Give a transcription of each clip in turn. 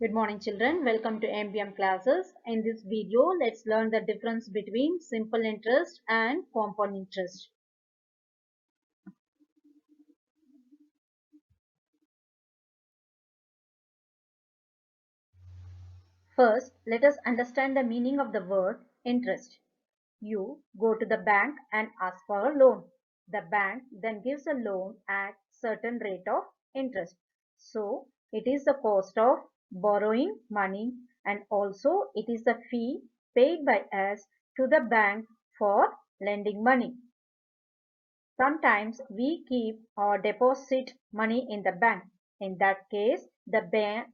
Good morning children, welcome to MBM classes. In this video, let's learn the difference between simple interest and compound interest. First, let us understand the meaning of the word interest. You go to the bank and ask for a loan. The bank then gives a loan at certain rate of interest. So, it is the cost of borrowing money and also it is the fee paid by us to the bank for lending money. Sometimes we keep or deposit money in the bank. In that case, the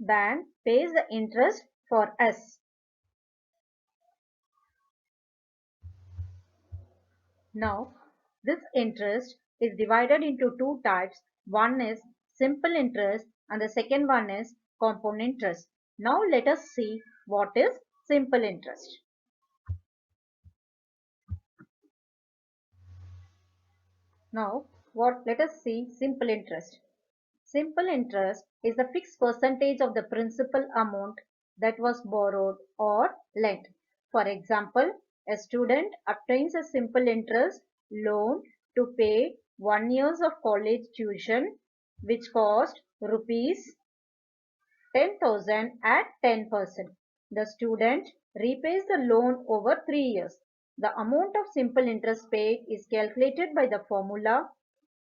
bank pays the interest for us. Now, this interest is divided into two types. One is simple interest and the second one is compound interest. Now, let us see what is simple interest. Now, let us see simple interest. Simple interest is the fixed percentage of the principal amount that was borrowed or lent. For example, a student obtains a simple interest loan to pay 1 year of college tuition which cost rupees 10,000 at 10%. The student repays the loan over 3 years. The amount of simple interest paid is calculated by the formula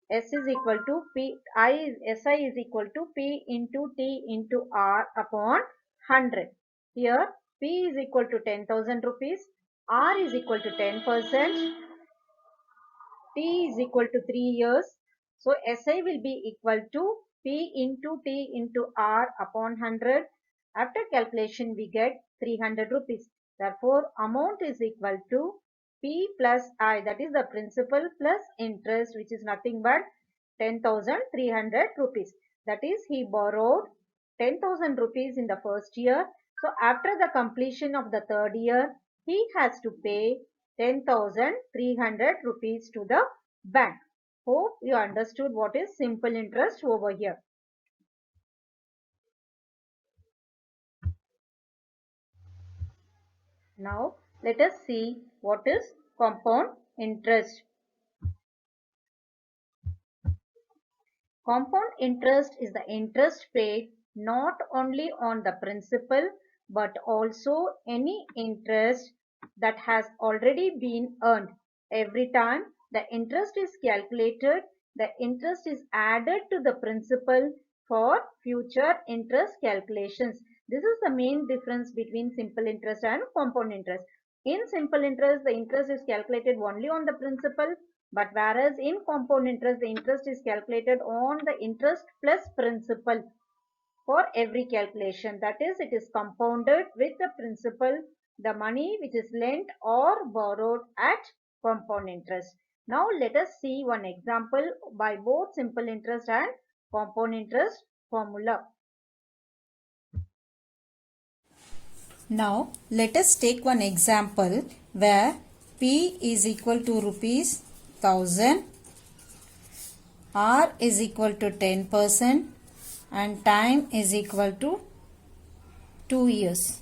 S is equal to SI is equal to P into T into R upon 100. Here P is equal to 10,000 rupees, R is equal to 10%, T is equal to 3 years. So SI will be equal to P into T into R upon 100. After calculation we get 300 rupees. Therefore amount is equal to P plus I, that is the principal plus interest, which is nothing but 10,300 rupees. That is, he borrowed 10,000 rupees in the first year. So after the completion of the third year, he has to pay 10,300 rupees to the bank. Hope you understood what is simple interest over here. Now let us see what is compound interest. Compound interest is the interest paid not only on the principal but also any interest that has already been earned. Every time the interest is calculated, the interest is added to the principal for future interest calculations. This is the main difference between simple interest and compound interest. In simple interest, the interest is calculated only on the principal, but whereas in compound interest, the interest is calculated on the interest plus principal for every calculation. That is, it is compounded with the principal, the money which is lent or borrowed at compound interest. Now let us see one example by both simple interest and compound interest formula. Now let us take one example where P is equal to rupees 1000, R is equal to 10% and time is equal to 2 years.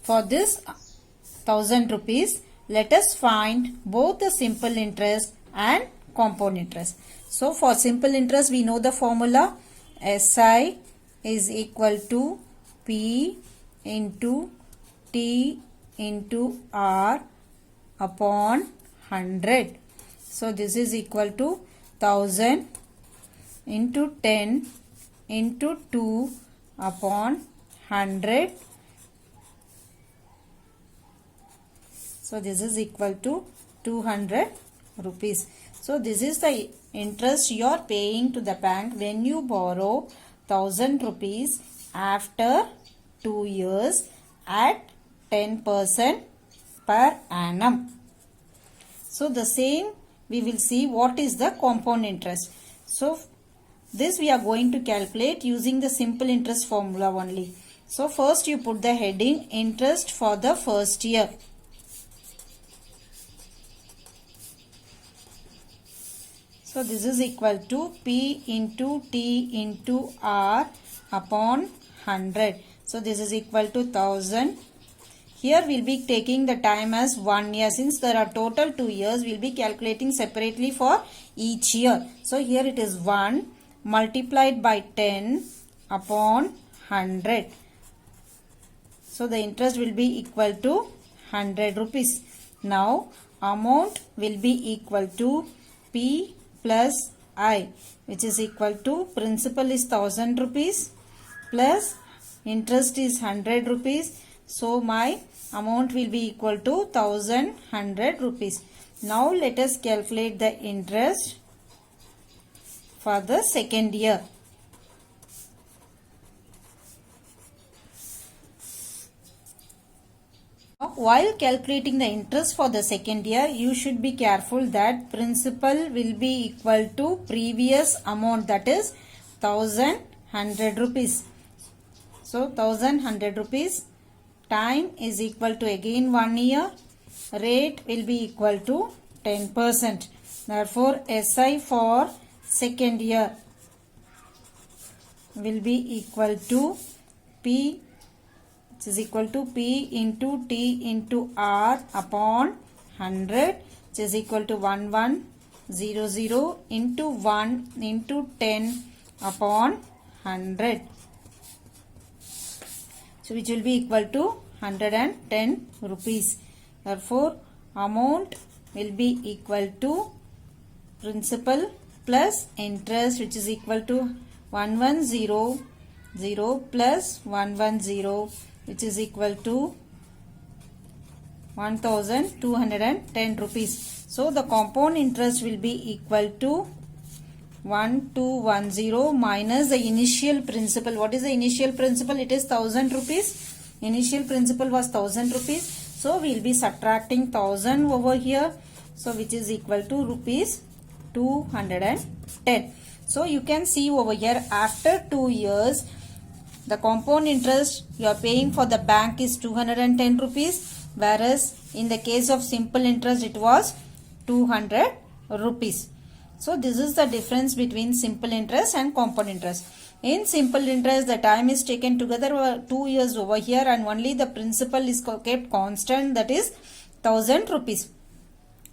For this 1000 rupees, let us find both the simple interest and compound interest. So for simple interest, we know the formula SI is equal to P into T into R upon 100. So this is equal to 1000 into 10 into 2 upon 100. So this is equal to 200 rupees. So this is the interest you are paying to the bank when you borrow 1000 rupees after 2 years at 10% per annum. So the same we will see what is the compound interest. So this we are going to calculate using the simple interest formula only. So first you put the heading interest for the first year. So this is equal to P into T into R upon 100. So this is equal to 1000. Here we will be taking the time as 1 year. Since there are total 2 years, we will be calculating separately for each year. So here it is 1 multiplied by 10 upon 100. So the interest will be equal to 100 rupees. Now amount will be equal to P plus I, which is equal to principal is 1000 rupees plus interest is 100 rupees. So my amount will be equal to 1100 rupees. Now let us calculate the interest for the second year. While calculating the interest for the second year, you should be careful that principal will be equal to previous amount, that is 1100 rupees. So 1100 rupees, time is equal to again 1 year, rate will be equal to 10%. Therefore SI for second year will be equal to P, which is equal to P into T into R upon 100, which is equal to 1100 into 1 into 10 upon 100. So which will be equal to 110 rupees. Therefore amount will be equal to principal plus interest, which is equal to 1100 plus 110, which is equal to 1210 rupees. So the compound interest will be equal to 1210 minus the initial principal. What is the initial principal? It is 1000 rupees. Initial principal was 1000 rupees. So we will be subtracting 1000 over here. So which is equal to rupees 210. So you can see over here, after 2 years, the compound interest you are paying for the bank is 210 rupees, whereas in the case of simple interest it was 200 rupees. So this is the difference between simple interest and compound interest. In simple interest, the time is taken together 2 years over here and only the principal is kept constant, that is 1000 rupees.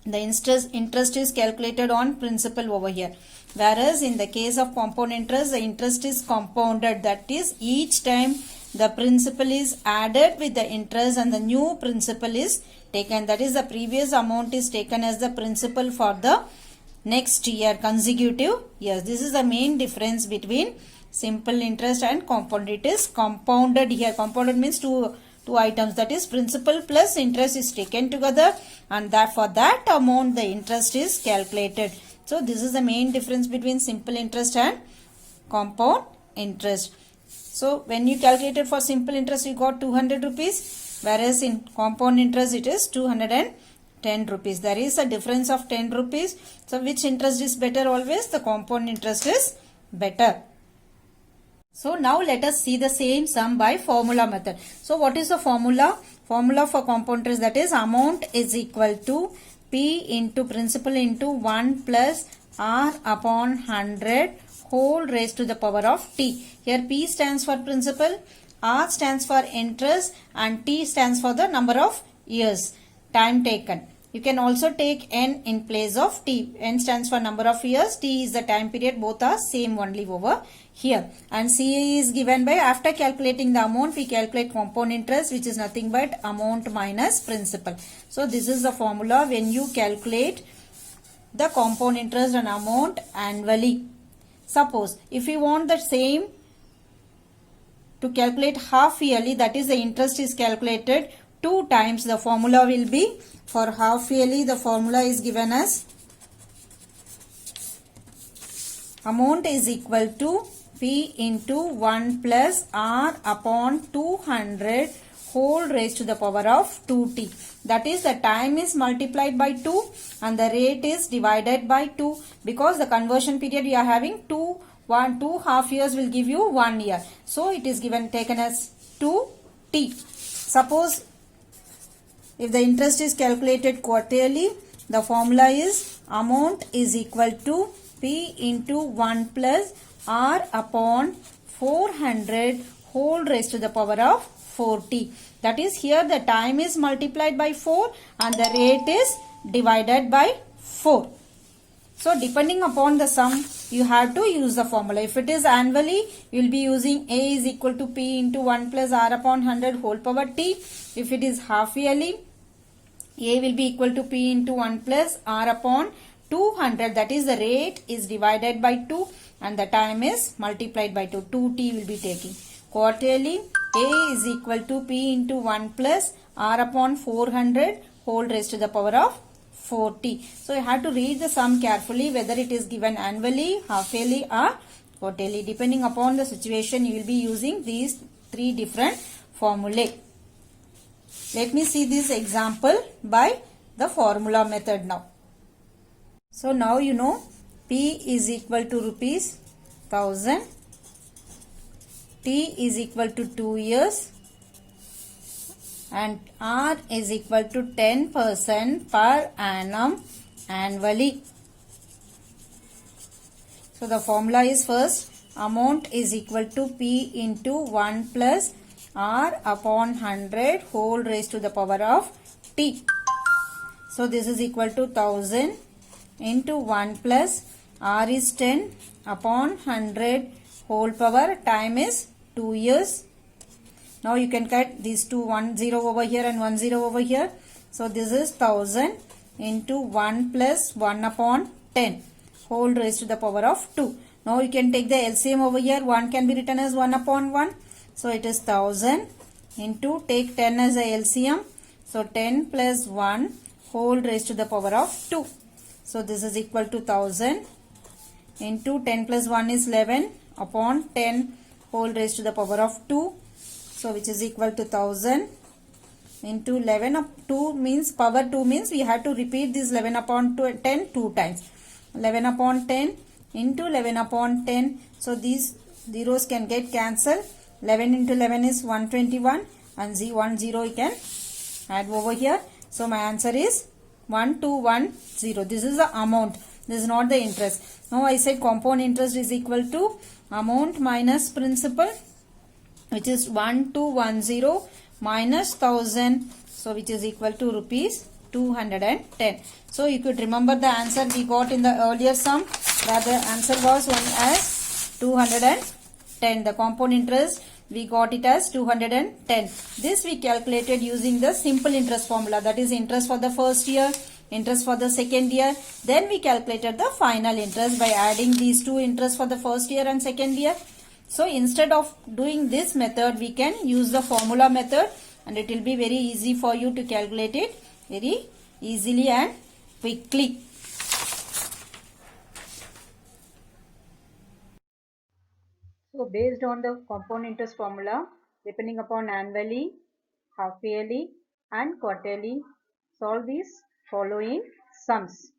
The interest is calculated on principal over here. Whereas in the case of compound interest, the interest is compounded. That is, each time the principal is added with the interest and the new principal is taken. That is, the previous amount is taken as the principal for the next year, consecutive years. This is the main difference between simple interest and compound. It is compounded here. Compounded means two items, that is principal plus interest is taken together, and that for that amount the interest is calculated. So this is the main difference between simple interest and compound interest. So when you calculated for simple interest, you got 200 rupees, whereas in compound interest it is 210 rupees. There is a difference of 10 rupees. So which interest is better? Always the compound interest is better. So now let us see the same sum by formula method. So what is the formula? Formula for compound interest, that is, amount is equal to P into principal into 1 plus R upon 100 whole raised to the power of T. Here P stands for principal, R stands for interest, and T stands for the number of years, time taken. You can also take N in place of T. N stands for number of years, T is the time period, both are same only over here. And C is given by, after calculating the amount, we calculate compound interest, which is nothing but amount minus principal. So this is the formula when you calculate the compound interest and amount annually. Suppose if you want the same to calculate half yearly, that is, the interest is calculated 2 times, the formula will be, for half yearly the formula is given as amount is equal to P into 1 plus R upon 200 whole raised to the power of 2t. That is, the time is multiplied by 2 and the rate is divided by 2, because the conversion period you are having 2 half years will give you 1 year. So it is taken as 2t. Suppose if the interest is calculated quarterly, the formula is amount is equal to P into 1 plus R upon 400 whole raised to the power of 40. That is, here the time is multiplied by 4 and the rate is divided by 4. So depending upon the sum, you have to use the formula. If it is annually, you will be using A is equal to P into 1 plus R upon 100 whole power T. If it is half yearly, A will be equal to P into 1 plus R upon 200. That is, the rate is divided by 2 and the time is multiplied by 2. 2T will be taking. Quarterly, A is equal to P into 1 plus R upon 400 whole raised to the power of 40. So you have to read the sum carefully, whether it is given annually, half yearly or quarterly. Depending upon the situation, you will be using these three different formulae. Let me see this example by the formula method now. So now you know P is equal to rupees 1000, T is equal to 2 years and R is equal to 10% per annum annually. So the formula is, first, amount is equal to P into 1 plus R upon 100 whole raised to the power of T. So this is equal to 1000 into 1 plus R is 10 upon 100 whole power, time is 2 years. Now you can cut these two, 1 0 over here and 1 0 over here. So this is 1000 into 1 plus 1 upon 10 whole raised to the power of 2. Now you can take the LCM over here. 1 can be written as 1 upon 1. So it is 1000 into, take 10 as a LCM. So 10 plus 1 whole raised to the power of 2. So this is equal to 1000 into 10 plus 1 is 11 upon 10 whole raised to the power of 2. So which is equal to 1000 into 11 up 2 means, power 2 means we have to repeat this 11 upon 10 two times. 11 upon 10 into 11 upon 10. So these zeros can get cancelled. 11 into 11 is 121 and 1 0 you can add over here. So my answer is 1210. This is the amount. This is not the interest. Now I said compound interest is equal to amount minus principal, which is 1210 minus 1000. So which is equal to rupees 210. So you could remember the answer we got in the earlier sum, where the answer was one as 210. The compound interest, we got it as 210. This we calculated using the simple interest formula, that is interest for the first year, interest for the second year. Then we calculated the final interest by adding these two interests for the first year and second year. So instead of doing this method, we can use the formula method and it will be very easy for you to calculate it very easily and quickly. So based on the compound interest formula, depending upon annually, half yearly and quarterly, solve these following sums.